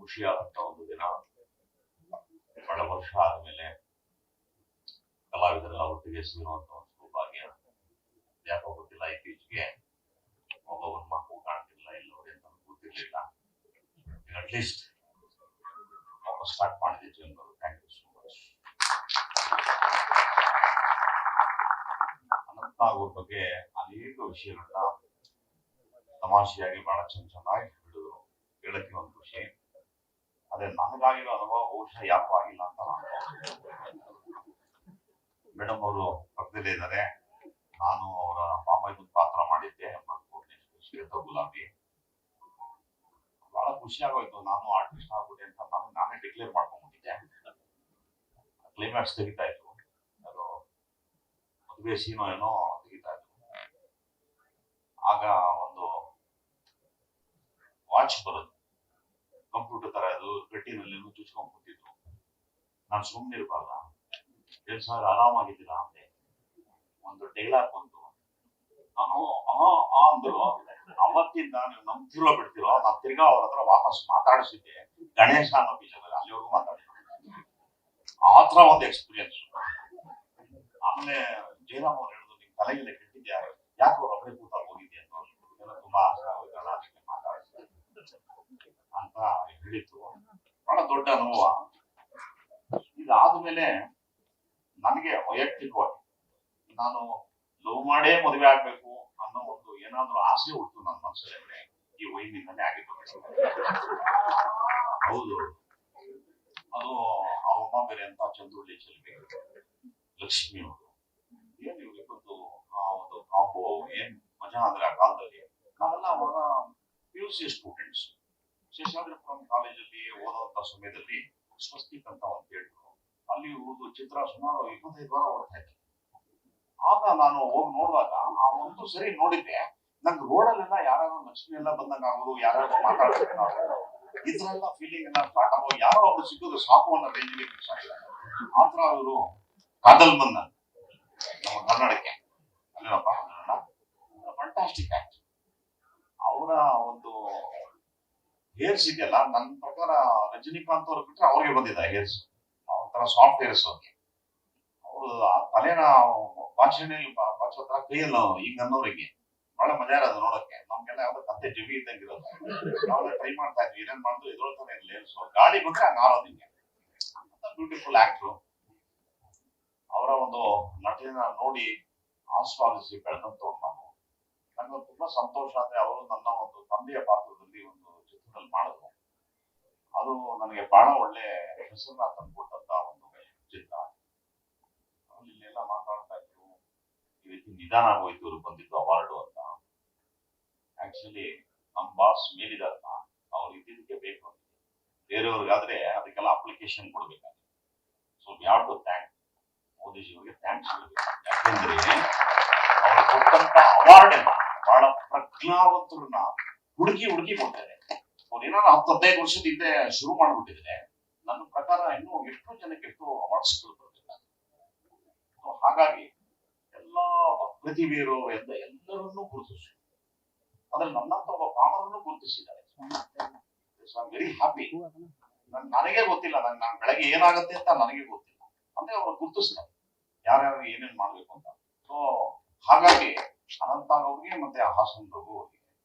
ಖುಷಿಯಾದಂತ ಒಂದು ದಿನ. ಬಹಳ ವರ್ಷ ಆದ್ಮೇಲೆ ಕಲಾವಿದರೆಲ್ಲ ಒಟ್ಟಿಗೆ ಸೇರುವಂತ ಒಂದು ಸೌಭಾಗ್ಯ. ಯಾಕೋ ಗೊತ್ತಿಲ್ಲ, ಇತ್ತೀಚೆಗೆ ಒಬ್ಬೊಬ್ಬರ ಮಕ್ಕಳು ಕಾಣ್ತಿಲ್ಲ, ಎಲ್ಲವೇ ಅಂತ ಗೊತ್ತಿರ್ಲಿಲ್ಲ. ಅಟ್ಲೀಸ್ಟ್ ವಾಪಸ್ ಸ್ಟಾರ್ಟ್ ಮಾಡಿದೆ ಜೀವನ. Thank you so much. Anant Nag ಬಗ್ಗೆ ಅನೇಕ ವಿಷಯಗಳನ್ನ ತಮಾಷೆಯಾಗಿ ಬಹಳ ಚೆನ್ನಾಗಿ ಹೇಳಿದ್ರು. ಹೇಳಕ್ಕೆ ಒಂದು ಖುಷಿ. ಅದೇ ನನಗಾಗಿರೋ ಅನುಭವ ಬಹುಶಃ ಯಾಕೂ ಆಗಿಲ್ಲ ಅಂತ ಮೇಡಮ್ ಅವರು ಪಕ್ಕದಲ್ಲೇ ಇದ್ದಾರೆ. ನಾನು ಅವರ ಮಾಮಯ್ಯನ ಪಾತ್ರ ಮಾಡಿದ್ದೆ, ಶ್ವೇತ ಗುಲಾಬಿ. ಬಹಳ ಖುಷಿ ಆಗೋಯ್ತು. ನಾನು ಆರ್ಟಿಸ್ಟ್ ಆಗ್ಬಿಟ್ಟೆ ಅಂತ ನಾನೇ ಡಿಕ್ಲೇರ್ ಮಾಡ್ಕೊಂಡ್ಬಿಟ್ಟಿದ್ದೆ. ಕ್ಲೈಮ್ಯಾಕ್ಸ್ ತೆಗಿತಾ ಇತ್ತು, ಅದು ಮದುವೆ ಸೀನೋ ಏನೋ ತೆಗಿತಾ ಇತ್ತು. ಆಗ ಒಂದು ವಾಚ್ ಬರೋದು, ಕಂಪ್ಯೂಟರ್ ತರ ಅದು ಪೆಟ್ಟಿನಲ್ಲಿ ಚುಚ್ಕೊಂಡ್ ಕೂತಿತ್ತು. ನಾನು ಸುಮ್ಮನೆ ಇರ್ಬಾರ್ದ, ಏನ್ ಸರ್ ಆರಾಮಾಗಿದ್ದೀರಾ ಅಂದೆ. ಒಂದು ಡೈಲಾಗ್ ಬಂತು, ಅಂದ್ರು. ಅವತ್ತಿಂದ ನೀವು ನಂಬ್ತಿರೋ ಬಿಡ್ತಿರೋ, ನಾನು ತಿರ್ಗಾ ಅವ್ರ ಹತ್ರ ವಾಪಸ್ ಮಾತಾಡಿಸಿದ್ದೆ. ಗಣೇಶ ಅನ್ನೋ ಬೀಜದಲ್ಲಿ ಅಲ್ಲಿವರೆಗೂ ಮಾತಾಡಿದ್ರು. ಆತರ ಒಂದು ಎಕ್ಸ್ಪೀರಿಯನ್ಸ್. ಆಮೇಲೆ ಜಯರಾಮ್ ಅವ್ರು ಹೇಳಿದ್ರು, ನಿಮ್ ತಲೆಗೆಲ್ಲ ಕೆಟ್ಟಿದ್ಯಾ, ಯಾಕೆ ಅವ್ರು ಒಬ್ಬರೇ ಕೂತಾಗ ಹೋಗಿದ್ಯಾ ಅಂತ ತುಂಬಾ ಆಸೆ ಆಗೋಯ್ತಲ್ಲ, ಅದಕ್ಕೆ ಮಾತಾಡಿಸ್ತಾರೆ ಅಂತ ಹೇಳಿತ್ತು. ಬಹಳ ದೊಡ್ಡ ಅನುಭವ. ಇದಾದ್ಮೇಲೆ ನನಗೆ ವೈಯಕ್ತಿಕವಾಗಿ ನಾನು ಲವ್ ಮಾಡೇ ಮದುವೆ ಆಗ್ಬೇಕು ಅನ್ನೋ ಒಂದು ಏನಾದ್ರೂ ಆಸೆ ಹುಟ್ಟು ನನ್ನ ಮನಸ್ಸಲ್ಲಿ ಈ ವೈನಿಂದನೇ ಆಗಿತ್ತು. ಹೌದು, ಅದು ಆ ಅಮ್ಮ ಬೇರೆ ಅಂತ ಚಂದ್ರುಳ್ಳಿ ಚೆಲ್ವಿ ಲಕ್ಷ್ಮಿ ಅವರು. ಏನ್ ಇವ್ರಿಬ್ಬತ್ತು ಆ ಒಂದು ಕಾಂಬೋ ಏನ್ ಮಜಾ ಅಂದ್ರೆ ಆ ಕಾಲದಲ್ಲಿ. ನಾವೆಲ್ಲ ಅವಾಗ PUC ಸ್ಟೂಡೆಂಟ್ಸ್ ಶೇಷಾದ್ರಿಪುರಂ ಕಾಲೇಜಲ್ಲಿ ಓದುವಂತ ಸಮಯದಲ್ಲಿ ಸ್ವಸ್ತಿಕ್ ಅಂತ ಒಂದು ಹೇಳಿದ್ರು. ಅಲ್ಲಿ ಒಂದು ಚಿತ್ರ ಸುಮಾರು 25 ವಾರ ಓಡ್ತಾ ಇತ್ತು. ಆಗ ನಾನು ಹೋಗಿ ನೋಡುವಾಗ ಆ ಒಂದು ಸರಿ ನೋಡಿದ್ದೆ, ನಂಗೆ ರೋಡಲ್ಲೆಲ್ಲ ಯಾರು ಲಕ್ಷ್ಮಿ ಎಲ್ಲ ಬಂದಂಗ ಆಗೋದು, ಯಾರು ಮಾತಾಡ್ತಾರೆ, ಈ ತರ ಎಲ್ಲ ಫೀಲಿಂಗ್ ಎಲ್ಲ ಸ್ಟಾರ್ಟ್ ಆಗೋ, ಯಾರೋ ಒಬ್ರು ಸಿಕ್ಕಿದ್ರು ಸಾಕು ಅನ್ನೋ ರೇಂಜ್ಗೆ ಫಿಕ್ಸ್ ಆಗಿದ್ದಾರೆ. ಆತರ ಅವರು ಕಾದಲ್ ಬಂದ ನಮ್ಮ ಕನ್ನಡಕ್ಕೆ ಅಲ್ಲೇನಪ್ಪ ಫ್ಯಾಂಟಾಸ್ಟಿಕ್ ಆಕ್ಟ್. ಅವರ ಒಂದು ಹೇರ್ಸ್ ಇದೆಯಲ್ಲ, ನನ್ನ ಪ್ರಕಾರ ರಜನಿಕಾಂತ್ ಅವ್ರು ಬಿಟ್ರೆ ಅವ್ರಿಗೆ ಬಂದಿದೆ ಹೇರ್ಸ್. ಒಂಥರ ಸಾಫ್ಟ್ ಹೇರ್ಸ್ ಅವ್ರಿಗೆ. ಅವರು ತಲೆನ ಭಾಷೆಯಲ್ಲಿ ಭಾಷೆ ಕೈಯಲ್ಲ ಈಗ ಅನ್ನೋರಿಗೆ ಬಹಳ ಮಜಾ ಇರೋದು ನೋಡಕ್ಕೆ. ನಮ್ಗೆಲ್ಲ ಯಾವ್ದೋ ಕತ್ತೆ ಟಿವಿ ಇದ್ದಂಗೆ ಇರೋದು. ಯಾವ್ದು ಟ್ರೈ ಮಾಡ್ತಾ ಇದ್ವಿ, ಏನೇನ್ ಮಾಡಿದ್ರು ಎದುರೊಳ್ತಾನೆ ಇರಲಿ ಹೇರ್ಸ್. ಗಾಡಿ ಬಂದ್ರೆ ಹಂಗ ಆರೋದು ಹಿಂಗೆ. Beautiful actor. ಅವರ ಒಂದು ನಟನೆನ ನೋಡಿ ಆಸ್ವಾದಿಸಿ ಬೆಳೆದಂತವ್ರು ನಾನು. ನನಗೆ ತುಂಬಾ ಸಂತೋಷ ಅಂದ್ರೆ ಅವರು ನನ್ನ ಒಂದು ತಂದೆಯ ಪಾತ್ರದಲ್ಲಿ ಒಂದು ಚಿತ್ರದಲ್ಲಿ ಮಾಡಿದ್ರು. ಅದು ನನಗೆ ಬಹಳ ಒಳ್ಳೆ ಹೆಸರನ್ನ ತಂದ್ಕೊಟ್ಟಂತ ಒಂದು ಚಿತ್ರ. ಇಲ್ಲೆಲ್ಲ ಮಾತಾಡ್ತಾ ಇದ್ರು, ಈ ರೀತಿ ನಿಧಾನ ಆಗೋಯ್ತು ಇವ್ರು ಬಂದಿದ್ದು ಅವಾರ್ಡು ಅಂತ. ಆಕ್ಚುಲಿ ನಮ್ ಬಾಸ್ ಮೇಲಿದಾರ, ಅವ್ರು ಇದ್ದಿದ್ದಕ್ಕೆ ಬೇಕು ಅಂತ. ಬೇರೆಯವ್ರಿಗಾದ್ರೆ ಅದಕ್ಕೆಲ್ಲ ಅಪ್ಲಿಕೇಶನ್ ಕೊಡ್ಬೇಕಾಗುತ್ತೆ. ಸೊ ಯಾವ ಟು ಥ್ಯಾಂಕ್ ಮೋದಿಜಿ ಅವರಿಗೆ ಥ್ಯಾಂಕ್ಸ್ ಹೇಳ್ಬೇಕು. ಯಾಕೆಂದ್ರೆ ಅವ್ರು ಕೊಟ್ಟಂತ ಅವಾರ್ಡ್ ಎಲ್ಲ ಬಹಳ ಪ್ರಜ್ಞಾವಂತರನ್ನ ಹುಡುಕಿ ಕೊಡ್ತಾರೆ. ಅವ್ರು ಏನಾದ್ರು 10-15 ವರ್ಷದ ಹಿಂದೆ ಶುರು ಮಾಡ್ಬಿಟ್ಟಿದ್ರೆ ನನ್ನ ಪ್ರಕಾರ ಇನ್ನೂ ಎಷ್ಟು ಜನಕ್ಕೆ ಎಷ್ಟು ಅವಾರ್ಡ್ಸ್ಗಳು ಬರ್ತಿಲ್ಲ. ಹಾಗಾಗಿ ಎಲ್ಲ ಪ್ರತಿಭೆ ಇರೋ ಎಲ್ಲರನ್ನೂ ಗುರುತಿಸಿ, ಅದ್ರಲ್ಲಿ ನನ್ನಂತ ಒಬ್ಬ ಪಾಮರನ್ನು ಗುರುತಿಸಿದ್ದಾರೆ. Very happy. ನನಗೆ ಗೊತ್ತಿಲ್ಲ, ನಾನು ಬೆಳಗ್ಗೆ ಏನಾಗುತ್ತೆ ಅಂತ ನನಗೆ ಗೊತ್ತಿಲ್ಲ, ಅಂದ್ರೆ ಅವ್ರು ಗುರುತಿಸ್ತಾರೆ ಯಾರ್ಯಾರು ಏನೇನ್ ಮಾಡ್ಬೇಕು ಅಂತ. ಸೊ ಹಾಗಾಗಿ ಅನಂತನಾಗ್ ಅವ್ರಿಗೆ ಮತ್ತೆ ಹಾಸನ್ ರಘು ಅವ್ರಿಗೆ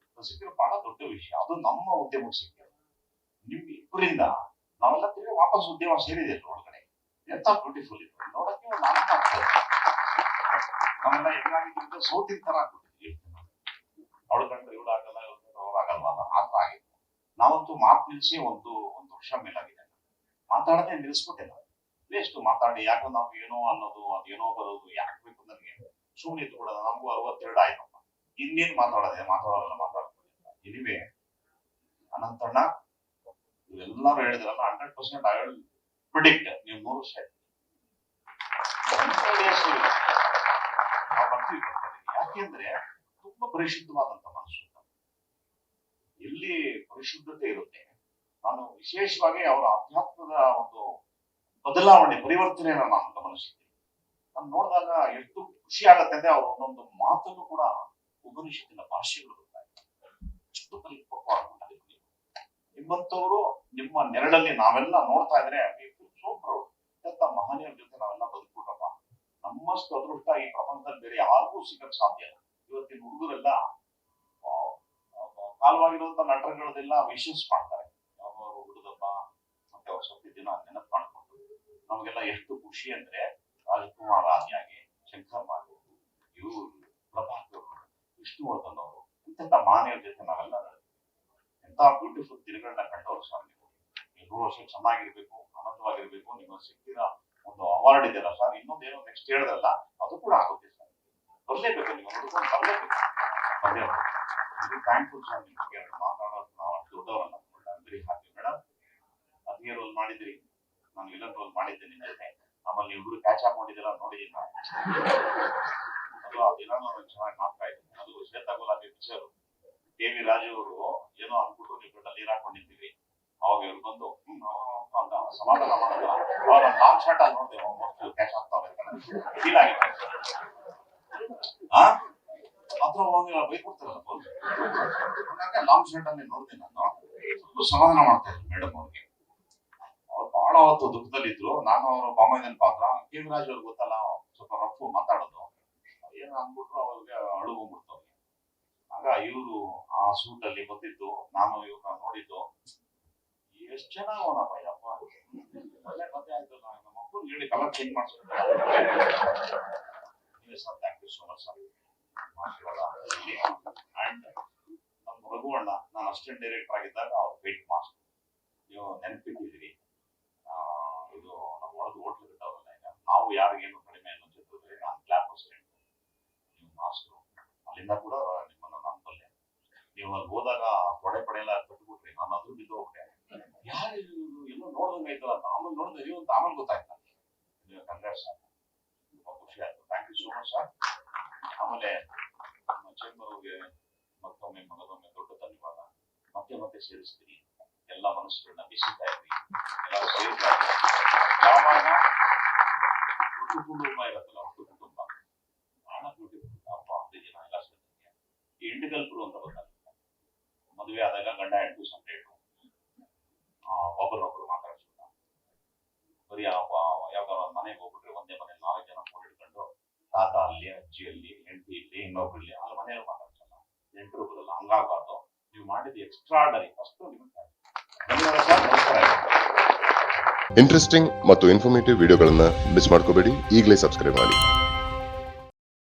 ಸಿಕ್ಕಿರೋ ಬಹಳ ದೊಡ್ಡ ವಿಷಯ. ಅದು ನಮ್ಮ ಉದ್ಯಮಕ್ಕೆ ಸಿಕ್ಕಿರೋದು. ನಿಮ್ ಇಬ್ಬರಿಂದ ನಾವೆಲ್ಲ ತಿರುಗಿ ವಾಪಸ್ ಉದ್ಯಮ ಸೇರಿದೆ ಒಳಗಡೆ. ಎಂತ ಬ್ಯೂಟಿಫುಲ್ ಇದೆ ನೋಡಕ್ಕೆ. ಒಂದು ಆನಂದ ಆಗ್ತದೆ. ನಾವೆಲ್ಲ ಹೆಂಗಾಗಿದ್ದು ಸೌತಿನ ತರ ಆಗ್ಬಿಟ್ಟಿದ್ವಿ. ಅವಳು ಕಂಡ್ರೆ ಇವಳು ಆಗಲ್ಲ, ಅವ್ರು ಆಗಲ್ವಲ್ಲ, ಆತರ ಆಗಿತ್ತು. ನಾವಂತೂ ಮಾತು ನಿಲ್ಸಿ ಒಂದು ವರ್ಷ ಮೇಲಾಗಿದೆ. ಮಾತಾಡದೆ ನಿಲ್ಸ್ಬಿಟ್ಟೆ ನಾವು. ವೇಸ್ಟ್ ಮಾತಾಡಿ ಯಾಕೋ ನಾವು ಏನೋ ಅನ್ನೋದು, ಅದೇನೋ ಬರೋದು ಯಾಕೆ ಬೇಕು ನನಗೆ. ಸುಮ್ಮನೆ ಇದ್ದು ಬಿಡೋದು. ನಮಗೂ 62 ಆಯ್ತಪ್ಪ, ಇನ್ನೇನ್ ಮಾತಾಡೋಲ್ಲ ಮಾತಾಡ್ತಾರೆ. ಇನಿವೆ ಅನಂತಣ್ಣ ಇವೆಲ್ಲರೂ ಹೇಳಿದ್ರಲ್ಲ, 100% ಐ ವಿಲ್ ಪ್ರಿಡಿಕ್ಟ್ ನೀವು 100% ನಾವು ಬರ್ತೀವಿ. ಯಾಕೆಂದ್ರೆ ತುಂಬಾ ಪರಿಶುದ್ಧವಾದಂತ ಮನಸ್ಸು. ಎಲ್ಲಿ ಪರಿಶುದ್ಧತೆ ಇರುತ್ತೆ, ನಾನು ವಿಶೇಷವಾಗಿ ಅವರ ಅಧ್ಯಾತ್ಮದ ಒಂದು ಬದಲಾವಣೆ ಪರಿವರ್ತನೆಯನ್ನ ನಾನು ಗಮನಿಸಿದ್ದೀನಿ. ನಾನು ನೋಡಿದಾಗ ಎಷ್ಟು ಖುಷಿ ಆಗತ್ತೆ ಅಂದ್ರೆ ಅವ್ರ ಒಂದೊಂದು ಮಾತನ್ನು ಕೂಡ ಉಪನಿಷತ್ತಿನ ಭಾಷೆಗಳು ಗೊತ್ತಾಗ್ತದೆ. ಎಷ್ಟು ಪರಿಪಕ್ವ ಆಗ್ಬಿಟ್ಟಿದೆ. ನಿಮ್ಮಂತವರು ನಿಮ್ಮ ನೆರಳಲ್ಲಿ ನಾವೆಲ್ಲ ನೋಡ್ತಾ ಇದ್ರೆ ಸೂಪರ್ ಇಂಥ ಮಹನೀಯರ ಜೊತೆ ನಾವೆಲ್ಲ ಬದುಕ್ಬಿಟ್ರಪ್ಪ. ನಮ್ಮಷ್ಟು ಅದೃಷ್ಟ ಈ ಪ್ರಪಂಚದಲ್ಲಿ ಬೇರೆ ಯಾರಿಗೂ ಸಿಗಕ್ ಸಾಧ್ಯ ಇಲ್ಲ. ಇವತ್ತಿನ ಹುಡುಗರೆಲ್ಲ ಕಾಲವಾಗಿರುವಂತ ನಟರುಗಳದೆಲ್ಲ ವಿಶಸ್ ಮಾಡ್ತಾರೆ. ಅವರು ಹುಡುಗಪ್ಪ ಮತ್ತೆ ಅವ್ರ ಸತ್ಯ ದಿನ ನೆನಪು ಮಾಡ್ಕೊಂಡು ನಮಗೆಲ್ಲ ಎಷ್ಟು ಖುಷಿ ಅಂದ್ರೆ ರಾಜ್ಕುಮಾರ್ ಆದಿಯಾಗಿ ಶಂಕರ್ ಮಾಡು ಇವರು ಪ್ರಭಾಕರ್ ವಿಷ್ಣುವರ್ಧನ್ ಅವರು ಇಂಥ ಮಾನವರ ಜೊತೆ ನಾವೆಲ್ಲ ಎಂತ ಬ್ಯೂಟಿಫುಲ್ ದಿನಗಳನ್ನ ಕಂಡವರು ಸರ್. ನೀವು 2 ವರ್ಷ ಚೆನ್ನಾಗಿರ್ಬೇಕು, ಆನಂದವಾಗಿರ್ಬೇಕು. ನಿಮ್ಮ ಸಿಕ್ಕಿದ ಒಂದು ಅವಾರ್ಡ್ ಇದೆಯಲ್ಲ ಸರ್, ಇನ್ನೊಂದೇನೋ ನೆಕ್ಸ್ಟ್ ಹೇಳಿದ್ರಲ್ಲ ಅದು ಕೂಡ ಆಗುತ್ತೆ ಸರ್. ಬರ್ಲೇಬೇಕು, ನೀವು ನೋಡ್ಕೊಂಡು ಬರ್ಲೇಬೇಕು. ಅದೇ ಥ್ಯಾಂಕ್ಫುಲ್ ಸರ್. ನಿಮಗೆ ಮಾತಾಡೋದು ನಾವು ದೊಡ್ಡವರನ್ನ ವೆರಿ ಹ್ಯಾಪಿ ಮೇಡಮ್. ಅದೇ ರೋಲ್ ಮಾಡಿದ್ರಿ, ನಾನು ವಿಲನ್ ರೋಲ್ ಮಾಡಿದ್ದೆ ನಿಮ್ಮ ಜೊತೆ. ಆಮೇಲೆ ನೀವು ಕ್ಯಾಚ್ ಅಪ್ ಮಾಡಿದಿಲ್ಲ ನೋಡಿದೀನಿ ನಾವು. ಅದು ಆ ದಿನ ಚೆನ್ನಾಗಿ ಮಾಡ್ತಾ ಇದ್ದೀನಿ. ಅದು ಶ್ವೇತಾ ಗುಲಾಬಿ ಪಿಕ್ಚರ್. ಕೆ.ವಿ. ರಾಜು ಅವರು ಏನೋ ಅಂದ್ಬಿಟ್ಟು ನೀವು ಗಂಟಲ್ಲಿ ನೀರು ಹಾಕೊಂಡು ನಿಂತಿದ್ರಿ. ಅವಾಗ ಇವ್ರು ಬಂದು ಅಂತ ಸಮಾಧಾನ ಮಾಡಿದ್ರ. ಅವ್ರ ಲಾಂಗ್ ಶಾಟ್ ಅಲ್ಲಿ ನೋಡಿದೆ ಕ್ಯಾಚ್ ಆಗ್ತಾವ್ರೆ ಫೀಲ್ ಆಗಿದೆ. ಹತ್ರ ಹೋಗಿ ಬೈಕೊಡ್ತಾರಲ್ಲ ಹಂಗಾಗಿ ಲಾಂಗ್ ಶಾಟ್ ಅಲ್ಲಿ ನೋಡಿದೆ ನಾನು. ಸ್ವಲ್ಪ ಸಮಾಧಾನ ಮಾಡ್ತಾ ಇದ್ರು ಮೇಡಮ್ ಅವ್ರಿಗೆ. ಅವ್ರು ಬಹಳ ಹೊತ್ತು ದುಃಖದಲ್ಲಿದ್ರು. ನಾನು ಅವರು ಬಾಂಬೆದಲ್ಲಿ ಪಾತ್ರ. ಕೆ.ವಿ. ರಾಜು ಅವ್ರಿಗೆ ಗೊತ್ತಲ್ಲ, ಸ್ವಲ್ಪ ರಫ್ ಮಾತಾಡೋದು. ಏನು ಅಂದ್ಬಿಟ್ರು ಅವ್ರಿಗೆ ಅಳುಗೊಂಡ್ಬಿಡ್ತು ಅವ್ರಿಗೆ. ಆಗ ಇವರು ಆ ಸೂಟ್ ಅಲ್ಲಿ ಬಂದಿದ್ದು, ನಾನು ಇವ್ರನ್ನ ನೋಡಿದ್ದು, ಎಷ್ಟು ಚೆನ್ನಾಗಿ ಅವನಪ್ಪ ಯಪ್ಪ, ಒಳ್ಳೆ ಕಥೆ ಆಯ್ತು. ನಮ್ಮ ಅಪ್ಪನ ಹೇಳಿ ಕಲರ್ ಚೇಂಜ್ ಮಾಡಿಸ್ಬಿಟ್ಟು sir thank you so much sir. ಆಶೀರ್ವಾದ. ಅಂಡ್ ನಮ್ಮ ರಘುವಣ್ಣ, ನಾನು ಅಸಿಸ್ಟೆಂಟ್ ಡೈರೆಕ್ಟರ್ ಆಗಿದ್ದಾಗ ಅವ್ರು ವೇಟ್ ಮಾಸ್ಟರ್. ನೀವು ನೆನಪಿಟ್ಟಿದ್ದೀರಿ. ಇದು ನಮ್ಮ ಒಳಗೆ ಹೋಟ್ಲು ಬಿಟ್ಟವರಲ್ಲ, ಈಗ ನಾವು ಯಾರಿಗೇನು ಕಡಿಮೆ ಅನ್ನೋ ಜೊತೆ ನಾನು ಕ್ಲಾಪ್ ಅಸಿಸ್ಟೆಂಟ್, ನೀವು ಮಾಸ್ಟರು. ಅಲ್ಲಿಂದ ಕೂಡ ನಿಮ್ಮನ್ನು ನಾನು ಬಲ್ಲೆ. ನೀವು ಅಲ್ಲಿ ಹೋದಾಗ ತೊಡೆ ಪಡೆ ಎಲ್ಲ ಕಟ್ಬಿಟ್ರಿ, ನಾನು ಅದ್ರ ಬಿದ್ದು ಹೋಗ್ಬಿಟ್ಟೆ. ಯಾರು ಎಲ್ಲೋ ನೋಡ್ದಂಗೆ ಆಯ್ತಲ್ಲ ಅಂತ ಆಮೇಲೆ ನೋಡಿದ್ರೆ ನೀವು ಅಂತ ಆಮೇಲೆ ಗೊತ್ತಾಯ್ತಾ. ಕಂಗ್ರಾಟ್ಸ್ ಸರ್, ತುಂಬಾ ಖುಷಿ ಆಯ್ತು. Thank you so much sir. ಆಮೇಲೆ ನಮ್ಮ ಚೇಂಬರ್ ಅವ್ರಿಗೆ ಮತ್ತೊಮ್ಮೆ ಮಗದೊಮ್ಮೆ ದೊಡ್ಡ ಧನ್ಯವಾದ. ಮತ್ತೆ ಮತ್ತೆ ಸೇರಿಸ್ತೀನಿ. ಎಲ್ಲ ಮನಸ್ಸುಗಳನ್ನ ಬಿಸಿತಾ ಇದ್ರಿ, ಎಲ್ಲ ಸೇರ್ತಾ ಇದ್ರಿ. ಯಾವಾಗ ಒಟ್ಟು ಕುಟುಂಬ ಇರತ್ತಲ್ಲ, ಒಟ್ಟು ಕುಟುಂಬ ಬಹಳ ಬ್ಯೂಟಿಫುಲ್. ಹಬ್ಬ ಹರಿದಿನ ಎಲ್ಲ ಸೇರ್ತೀನಿ. ಈ ಇಂಡಿಗಲ್ಪುರು ಅಂತ ಗೊತ್ತಾಗುತ್ತೆ. ಮದುವೆ ಆದಾಗ ಗಂಡ ಹೆಂಡತಿ ಸಪ್ರೇಟು, ಒಬ್ಬರೊಬ್ರು ಮಾತಾಡ್ಸೋಣ. ಬರೀ ಯಾವ್ದಾರ ಒಂದು ಮನೆಗೆ ಹೋಗ್ಬಿಟ್ರೆ ಒಂದೇ ಮನೆ 4 ಜನ ಫೋನ್ ಇಟ್ಕೊಂಡು, ತಾತ ಅಲ್ಲಿ, ಅಜ್ಜಿ ಅಲ್ಲಿ, ಹೆಂಡತಿ ಇಲ್ಲಿ, ಇನ್ನೊಬ್ರು ಇಲ್ಲಿ, ಅಲ್ಲಿ ಮನೆಯಲ್ಲೂ ಮಾತಾಡ್ಸಲ್ಲ, ನೆಂಟರು ಬರಲ್ಲ. ಹಂಗಾಗಬಾರ್ದು. ನೀವು ಮಾಡಿದ್ದು ಎಕ್ಸ್ಟ್ರಾಡರಿ. ಫಸ್ಟ್ ನಿಮಗೆ ಧನ್ಯವಾದ ಸರ್. ನಮಸ್ಕಾರ. ಇಂಟ್ರೆಸ್ಟಿಂಗ್ ಮತ್ತು ಇನ್ಫಾರ್ಮೇಟಿವ್ ವಿಡಿಯೋಗಳನ್ನ ಮಿಸ್ ಮಾಡ್ಕೋಬೇಡಿ. ಈಗಲೇ ಸಬ್ಸ್ಕ್ರೈಬ್ ಮಾಡಿ.